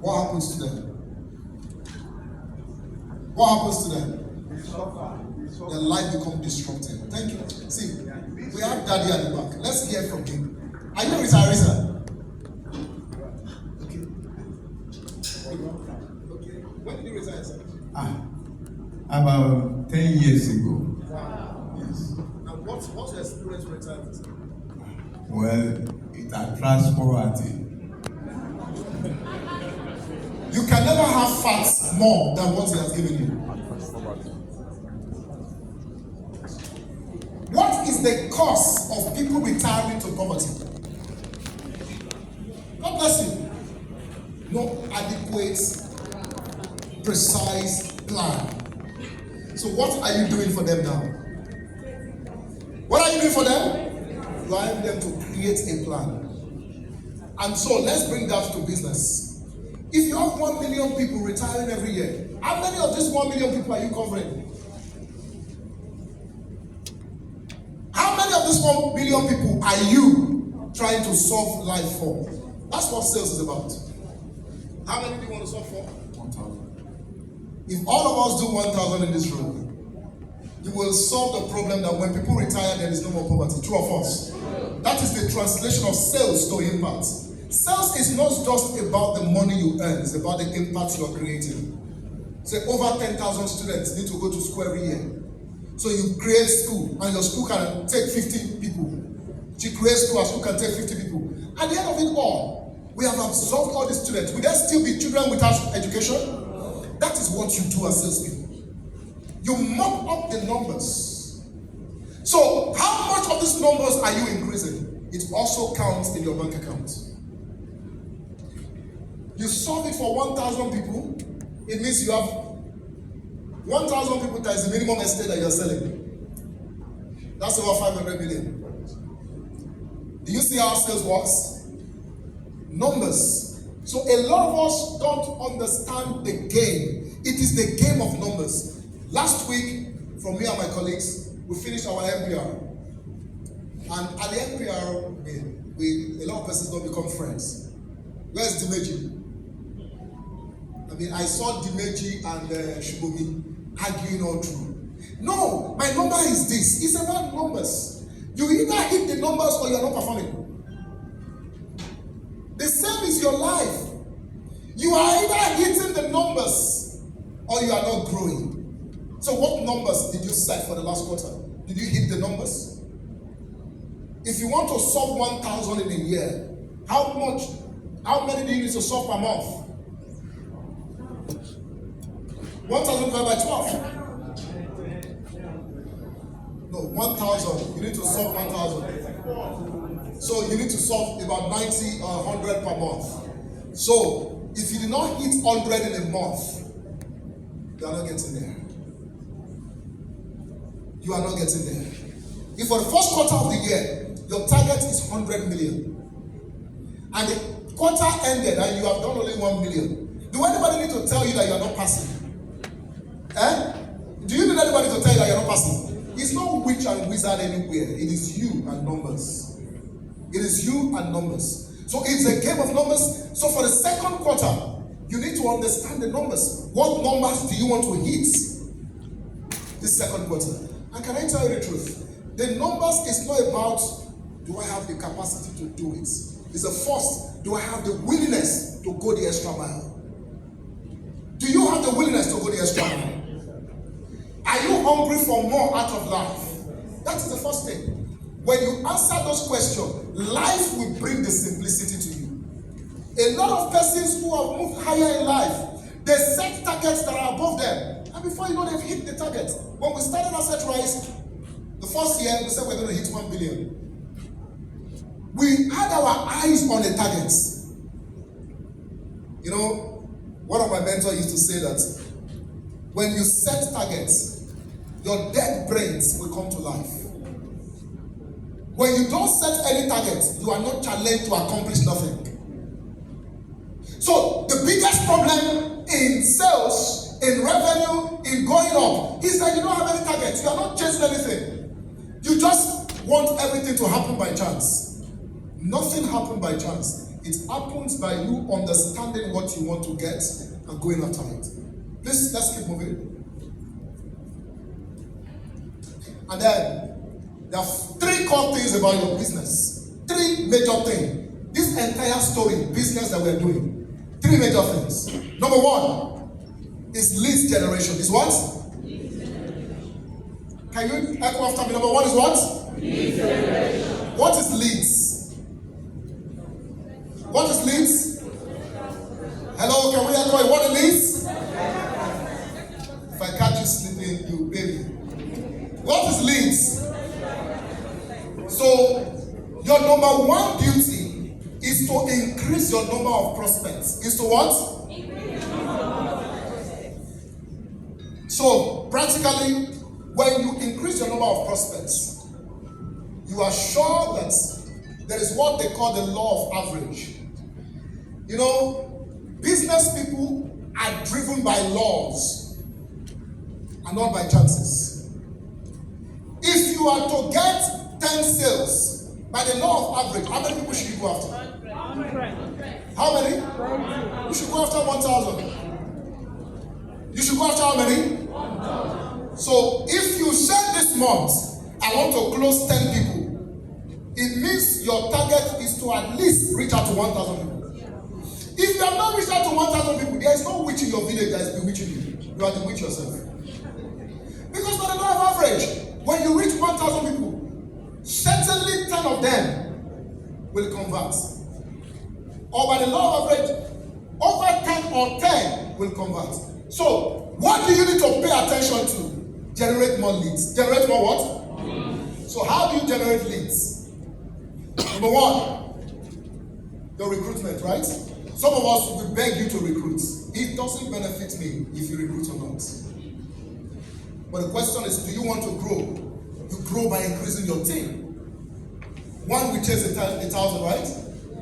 what happens to them? What happens to them? Their life becomes disrupted. Thank you. See, we have Daddy at the back. Let's hear from him. Are you retired? Okay. When did you retire, sir? About 10 years ago. Wow. Yes. And what's your experience with retirement? Well, it attracts poverty. You can never have fat more than what he has given you. What is the cause of people retiring to poverty? God bless you. No adequate, precise plan. So what are you doing for them now? What are you doing for them? You are helping them to create a plan. And so let's bring that to business. If you have 1 million people retiring every year, how many of these 1 million people are you covering? How many of these 1 million people are you trying to solve life for? That's what sales is about. How many do you want to solve for? 1,000. If all of us do 1,000 in this room, you will solve the problem that when people retire, there is no more poverty. True or false? That is the translation of sales to impact. Sales is not just about the money you earn, it's about the impact you are creating. Say over 10,000 students need to go to school every year. So you create school, and your school can take 50 people. You create school, and school can take 50 people. At the end of it all, we have absorbed all these students. Will there still be children without education? That is what you do as salespeople. You mop up the numbers. So how much of these numbers are you increasing? It also counts in your bank account. You solve it for 1,000 people, it means you have 1,000 people times the minimum estate that you're selling. That's over 500 million. Do you see how sales works? Numbers. So a lot of us don't understand the game. It is the game of numbers. Last week, from me and my colleagues, we finished our MPR. And at the MPR, a lot of persons don't become friends. Where's Dimeji? I saw Dimeji and Shubomi arguing all through. No, my number is this. It's about numbers. You either hit the numbers or you're not performing. The same is your life. You are either hitting the numbers or you are not growing. So what numbers did you set for the last quarter? Did you hit the numbers? If you want to solve 1,000 in a year, how many do you need to solve per month? 1,000 divided by 12. No, 1,000. You need to solve 1,000. So you need to solve about 90 or 100 per month. So if you did not hit 100 in a month, you are not getting there. You are not getting there. If for the first quarter of the year, your target is 100 million, and the quarter ended and you have done only 1 million, do anybody need to tell you that you are not passing? Do you need anybody to tell you that you are not passing? It's not witch and wizard anywhere. It is you and numbers. It is you and numbers. So it's a game of numbers. So for the second quarter, you need to understand the numbers. What numbers do you want to hit this second quarter? And can I tell you the truth? The numbers is not about, do I have the capacity to do it? It's the first, do I have the willingness to go the extra mile? Do you have the willingness to go the extra mile? Are you hungry for more out of life? That is the first thing. When you answer those questions, life will bring the simplicity to you. A lot of persons who have moved higher in life, they set targets that are above them. And before you know, they've hit the target. When we started Asset Rise, the first year, we said we're going to hit 1 billion. We had our eyes on the targets. You know, one of my mentors used to say that when you set targets, your dead brains will come to life. When you don't set any targets, you are not challenged to accomplish nothing. So the biggest problem in sales, in revenue, in going up, is that you don't have any targets. You are not chasing anything. You just want everything to happen by chance. Nothing happened by chance. It happens by you understanding what you want to get and going after it. Please, let's keep moving. And then, there are 3 core things about your business. 3 major things. This entire story, business that we're doing. 3 major things. Number 1 is lead generation. Is what? Can you echo after me? Number 1 is what? Lead generation. What is leads? What is leads? Hello, can we echo it? What is leads? If I catch you sleeping, you baby. What is leads? So, your number 1 duty is to increase your number of prospects. Is to what? So, practically, when you increase your number of prospects, you are sure that there is what they call the law of average. You know, business people are driven by laws and not by chances. If you are to get 10 sales by the law of average, how many people should you go after? 100. How many? 20. You should go after 1,000. You should go after how many? 1,000. So if you said this month, I want to close 10 people, it means your target is to at least reach out to 1,000 people. If you have not reached out to 1,000 people, there is no witch in your village that is bewitching you. You are the witch yourself. Because by the law of average, when you reach 1,000 people, certainly 10 of them will convert. Or by the law of average, over 10 or 10 will convert. So, what do you need to pay attention to? Generate more leads. Generate more what? So how do you generate leads? Number 1, your recruitment, right? Some of us will beg you to recruit. It doesn't benefit me if you recruit or not. But the question is, do you want to grow? You grow by increasing your team. 1 will chase 1,000, right?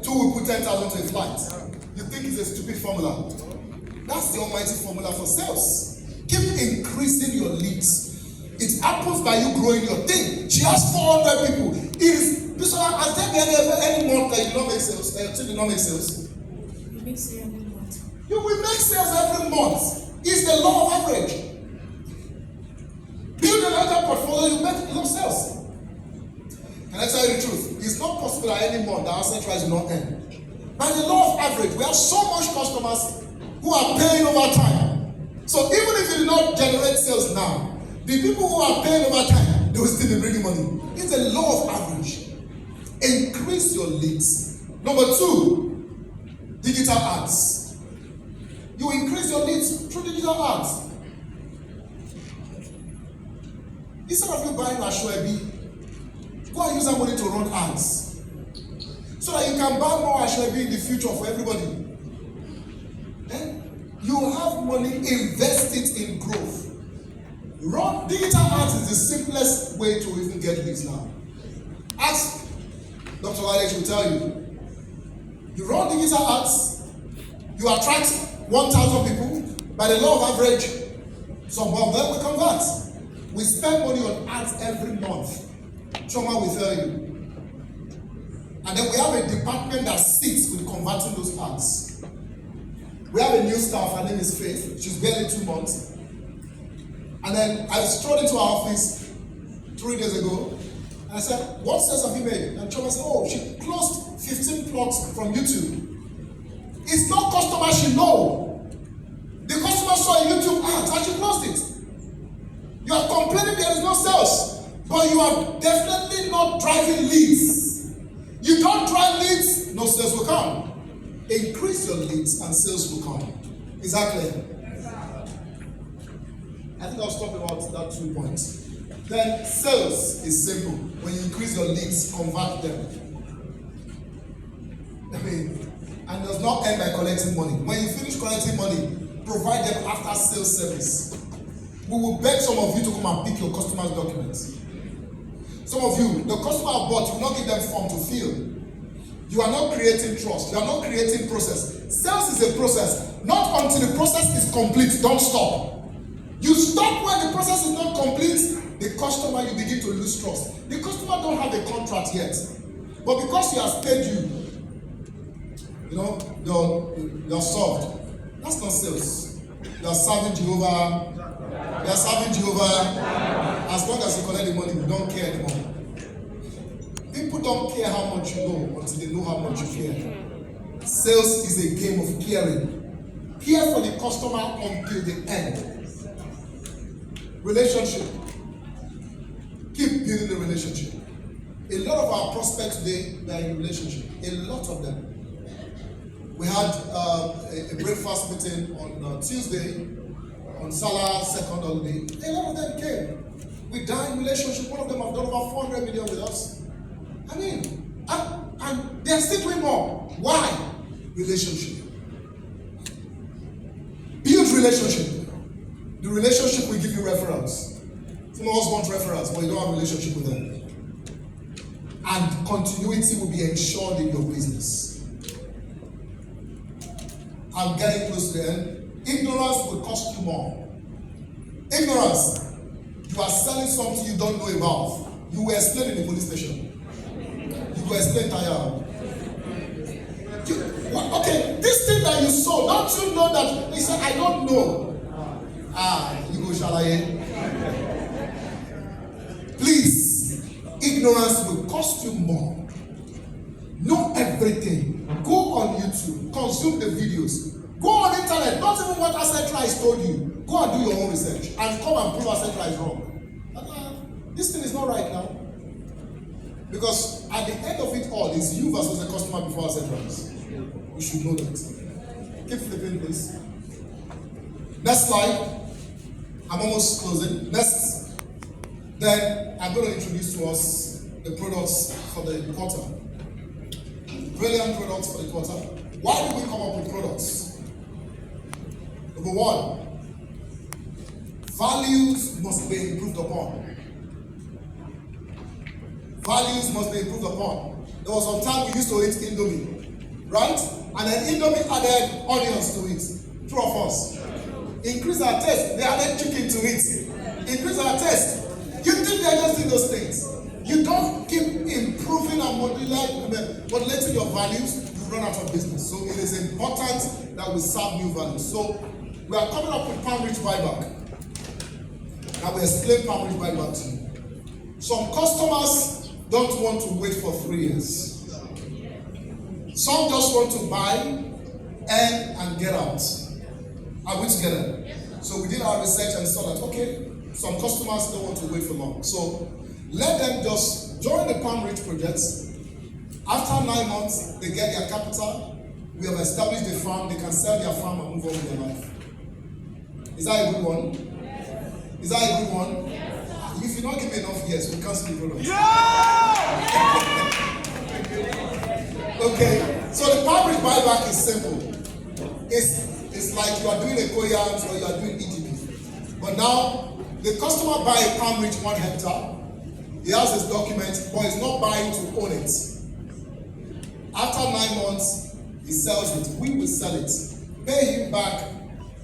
2 will put 10,000 to a flight. You think it's a stupid formula? That's the almighty formula for sales. Keep increasing your leads. It happens by you growing your team. She has 400 people. Has there been any month that you don't make sales? You do not make sales? You make sales every month. You will make sales every month. It's the law of average. Build a larger portfolio, you make enough sales. And I tell you the truth, it's not possible that any month the asset rise will not end. By the law of average, we have so much customers who are paying over time. So even if you do not generate sales now, the people who are paying over time, they will still be bringing money. It's a law of average. Increase your leads. Number 2, digital ads. You increase your leads through digital ads. Instead of you buying a Ashwebi, go and use that money to run ads. So that you can buy more Ashwebi in the future for everybody. Then you have money, invest it in growth. Run digital ads is the simplest way to even get leads now. Ask Dr. Alex will tell you. You run digital ads, you attract 1,000 people. By the law of average, some of them will convert. We spend money on ads every month. Choma will tell you. And then we have a department that sits with converting those ads. We have a new staff, her name is Faith. She's barely 2 months. And then I strolled into our office 3 days ago. And I said, what sales have you made? And Choma said, oh, she closed 15 plots from YouTube. It's not customers she know. The customer saw a YouTube ad and she closed it. You are complaining there is no sales, but you are definitely not driving leads. You don't drive leads, no sales will come. Increase your leads and sales will come. Is that clear? I think I'll stop about that 2 points. Then sales is simple. When you increase your leads, convert them. And does not end by collecting money. When you finish collecting money, provide them after sales service. We will beg some of you to come and pick your customer's documents. Some of you, the customer bought, you will not give them form to fill. You are not creating trust. You are not creating process. Sales is a process. Not until the process is complete. Don't stop. You stop when the process is not complete. The customer, you begin to lose trust. The customer don't have a contract yet. But because he has paid you, You know, you're solved. That's not sales. You're serving Jehovah. You're serving Jehovah. As long as you collect the money, you don't care anymore. People don't care how much you know until they know how much you care. Sales is a game of caring. Care for the customer until the end. Relationship. Keep building the relationship. A lot of our prospects today, they are in relationship. A lot of them. We had a breakfast meeting on Tuesday, on Salah's second holiday. A lot of them came. We died in relationship. One of them have done over 400 million with us. I mean, and they're still doing more. Why? Relationship. Build relationship. The relationship will give you referrals. Some of us want referrals, but you don't have a relationship with them. And continuity will be ensured in your business. I'm getting close to the end. Ignorance will cost you more. Ignorance. You are selling something you don't know about. You will explain in the police station. You will explain tire. Okay, this thing that you sold, don't you know that? He said, I don't know. You go shalaye. Please, ignorance will cost you more. Know everything. Go on YouTube, consume the videos. Go on the internet, not even what Ascentra told you. Go and do your own research and come and prove Ascentra is wrong. This thing is not right now. Because at the end of it all, it's you versus the customer before Ascentra is. You should know that. Keep flipping, please. Next slide. I'm almost closing. Next. Then I'm going to introduce to us the products for the quarter. Brilliant products for the quarter. Why did we come up with products? Number one, values must be improved upon. Values must be improved upon. There was some time we used to eat Indomie, right? And then Indomie added onions to it. True or false? Increase our taste. They added chicken to it. Increase our taste. You think they're just doing those things. You don't keep improving and modulating your values, you run out of business. So it is important that we serve new values. So we are coming up with Palm Rich Buyback. I will explain Palm Rich Buyback to you. Some customers don't want to wait for 3 years. Some just want to buy, earn, and get out. Are we together? So we did our research and saw that, okay, some customers don't want to wait for long. So let them just join the Palm Rich projects. After 9 months, they get their capital. We have established the farm. They can sell their farm and move on with their life. Is that a good one? Is that a good one? If you don't give me enough yes, we can't speak products. Okay, so the Palm Rich Buyback is simple. It's like you are doing a Koyans or you are doing EGP. But now, the customer buys a Palm Rich 1 hectare. He has his document, but he's not buying to own it. After 9 months, he sells it. We will sell it. Pay him back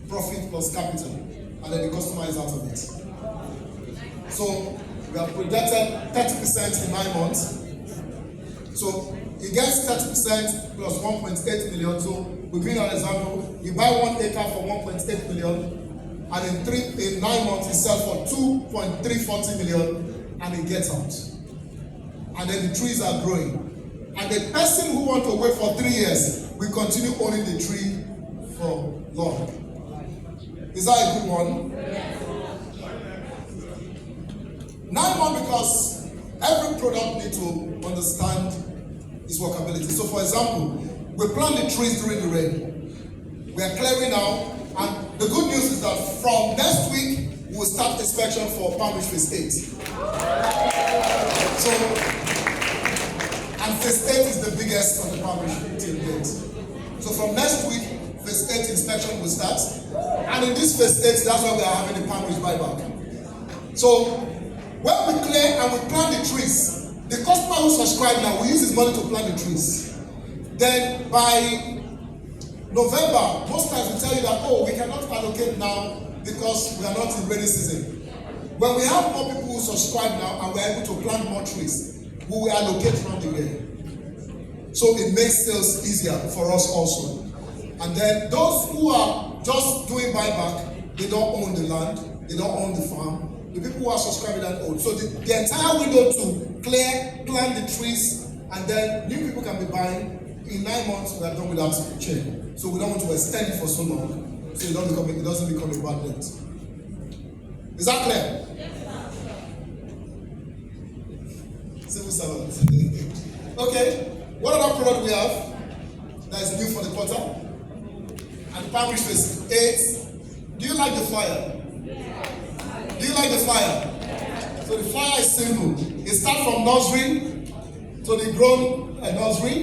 profit plus capital. And then the customer is out of it. So we have projected 30% in 9 months. So he gets 30% plus 1.8 million. So we bring an example. You buy 1 acre for 1.8 million. And in 9 months, he sells for 2.340 million, and he gets out. And then the trees are growing. And the person who wants to wait for 3 years will continue owning the tree for long. Is that a good one? 9 months, because every product needs to understand its workability. So, for example, we plant the trees during the rain. We are clearing now. And the good news is that from next week, we'll start inspection for Palm Rich Phase 8. So, and Phase 8 is the biggest on the Palm Rich till date. So from next week, Phase 8 inspection will start. And in this Phase 8, that's why we are having the Palm Rich Buyback. So, when we clear and we plant the trees, the customer who subscribe now will use his money to plant the trees. Then by November, most times we tell you that, oh, we cannot allocate now because we are not in rainy season. When we have more people who subscribe now and we're able to plant more trees, we will allocate from the year. So it makes sales easier for us also. And then those who are just doing buyback, they don't own the land, they don't own the farm. The people who are subscribing and own. So the entire window to clear, plant the trees, and then new people can be buying. In 9 months, we are done with that chain. So we don't want to extend it for so long, so it doesn't become a bad debt. Is that clear? Civil servant. Okay. What other product we have that is new for the quarter? And Parish Phase 8. Do you like the flyer? Do you like the flyer? So the flyer is simple. It starts from nursery to the grown nursery,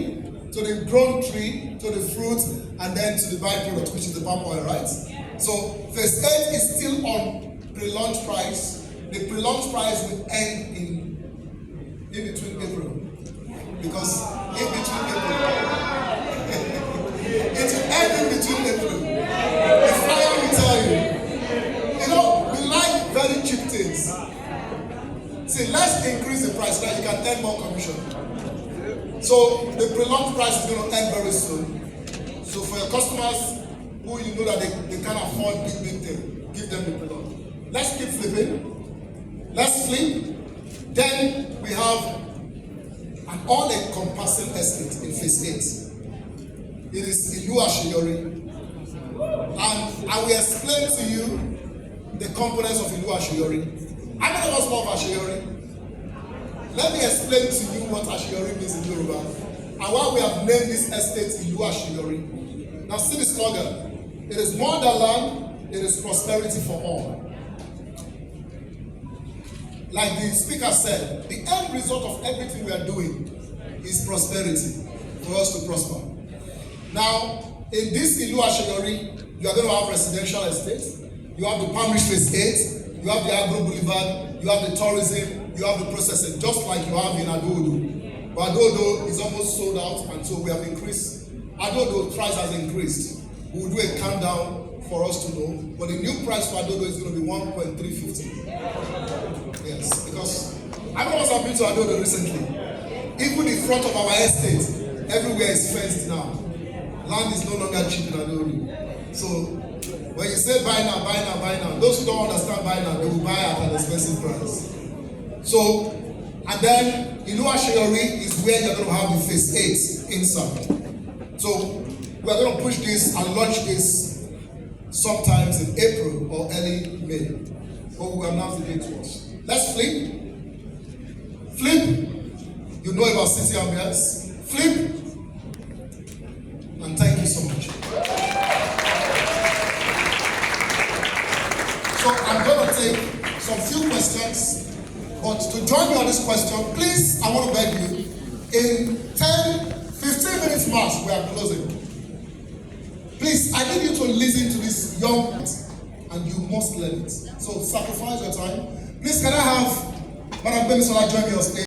to the grown tree, to the fruit, and then to the byproduct, which is the palm oil, right? So Phase 8 is still on pre-launch price. The pre-launch price will end in between April. Because in between April, it will end in between April. The flyer will tell you. You know, we like very cheap things. See, let's increase the price so that you can earn more commission. So the pre-launch price is going to end very soon. So for your customers who you know that they can't afford big things, give them the pre-launch. Let's keep flipping. Let's flip. Then we have an all-encompassing estate in Phase 8. It is Ilu Asheyori. And I will explain to you the components of Ilu Asheyori. How many of us love Asheyori? Let me explain to you what Asheyori means in Yoruba and why we have named this estate Ilu Asheyori. Now see the slogan. It is more than land, it is prosperity for all. Like the speaker said, the end result of everything we are doing is prosperity, for us to prosper. Now, in this Ilu Asheyori, you are going to have residential estates, you have the Palm Ridge Phase 8, you have the Agro Boulevard, you have the tourism, you have the processing, just like you have in Adodo. But Adodo is almost sold out, and so we have increased. Adodo price has increased. We will do a countdown for us to know, but the new price for Adodo is going to be 1.350. Yes, because I know I've been to Adodo recently. Even the front of our estate, everywhere is fenced now. Land is no longer cheap in Adodo. So when you say buy now, buy now, buy now, those who don't understand buy now, they will buy at an expensive price. So, and then Ilu Asheyori is where you're going to have the Phase 8 inside. So we're going to push this and launch this sometimes in April or early May. But we will announce the date to us. Let's flip. Flip. You know about city ambience. Flip. And thank you so much. So I'm going to take some few questions. But to join me on this question, please, I want to beg you, in 10-15 minutes max, we are closing. Please, I need you to listen to this young man, and you must learn it. So sacrifice your time. Please, can I have Madam Bemisola join me on stage?